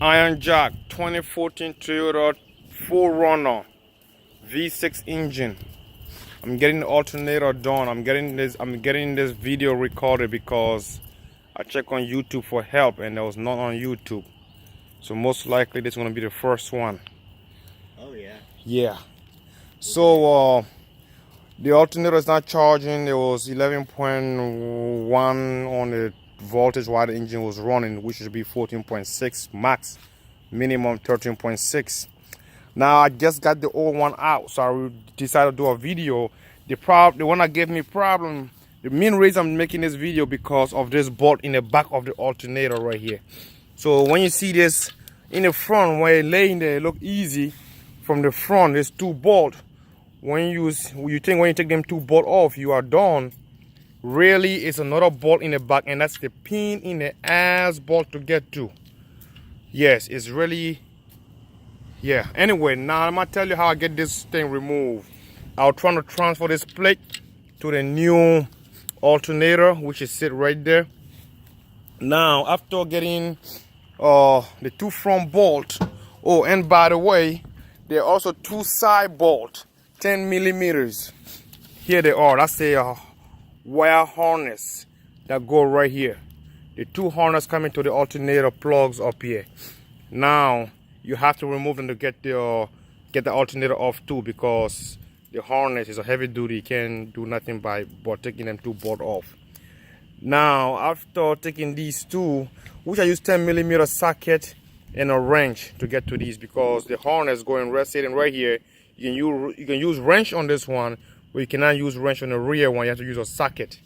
Iron Jack 2014 Toyota 4Runner V6 engine. I'm getting the alternator done. I'm getting this video recorded because I checked on YouTube for help and there was none on YouTube. So most likely this is gonna be the first one. Oh yeah. Yeah. So the alternator is not charging. It was 11.1 on the voltage while the engine was running, which should be 14.6 max, minimum 13.6. Now I just got the old one out, so I decided to do a video. The one that gave me problem, the main reason I'm making this video because of this bolt in the back of the alternator right here. So when you see this in the front, when you're laying there, it look easy from the front. There's two bolts. When you take them two bolts off, you are done. Really, it's another bolt in the back, and that's the pin in the ass bolt to get to. Yes, it's really, yeah. Anyway, now I'm gonna tell you how I get this thing removed. I'll try to transfer this plate to the new alternator, which is sit right there. Now, after getting the two front bolts, oh, and by the way, there are also two side bolts, 10 millimeters. Here they are. That's a wire harness that go right here. The two harness coming to the alternator plugs up here. Now you have to remove them to get the alternator off too, because the harness is a heavy duty. You can't do nothing but taking them two bolts off. Now after taking these two, which I use 10 millimeter socket and a wrench to get to these, because the harness sitting right here. You can use wrench on this one, but you cannot use wrench on the rear one. You have to use a socket.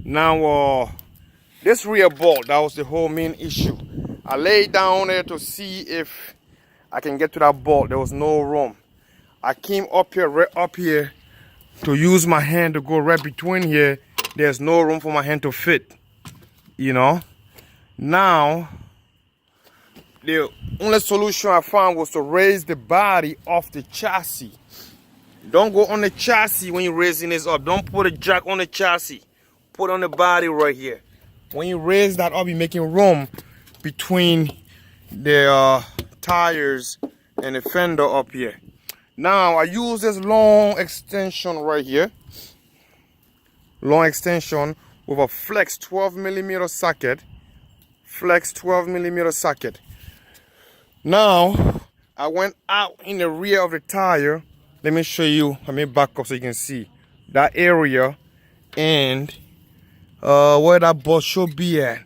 Now this rear bolt, that was the whole main issue. I laid down there to see if I can get to that bolt. There was no room. I came up here, right up here, to use my hand to go right between here. There's no room for my hand to fit, you know. Now the only solution I found was to raise the body off the chassis. Don't go on the chassis when you're raising this up. Don't put a jack on the chassis. Put on the body right here. When you raise that up, you're making room between the tires and the fender up here. Now I use this long extension right here. Long extension with a flex 12 millimeter socket. Flex 12 millimeter socket. Now I went out in the rear of the tire. Let me show you. Let me back up so you can see that area and where that bolt should be at.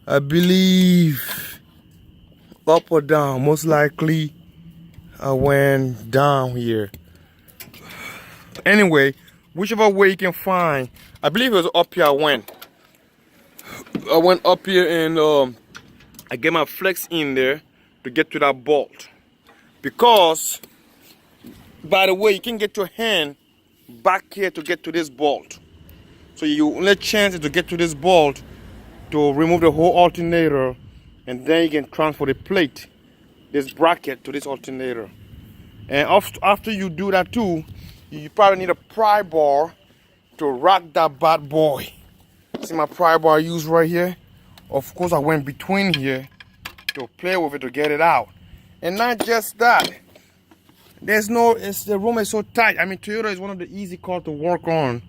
I believe up or down. Most likely I went down here. Anyway, whichever way you can find. I believe it was up here I went. I went up here and I get my flex in there to get to that bolt. Because, by the way, you can get your hand back here to get to this bolt. So your only chance is to get to this bolt to remove the whole alternator, and then you can transfer the plate, this bracket, to this alternator. And after you do that too, you probably need a pry bar to rock that bad boy. See my pry bar I use right here? Of course I went between here to play with it to get it out. And not just that, the room is so tight. I mean, Toyota is one of the easy cars to work on,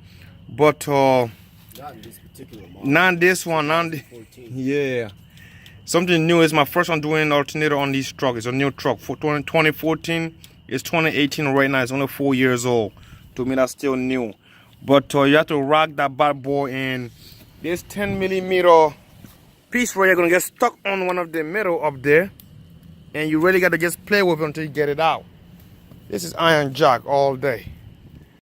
but not this particular model. Not this one. Yeah, something new. Is my first one doing alternator on these trucks. It's a new truck for 2014. It's 2018 right now. It's only 4 years old. To me, that's still new. But you have to rock that bad boy, and this 10 millimeter piece where you're gonna get stuck on one of the metal up there, and you really got to just play with it until you get it out. This is Iron Jack all day.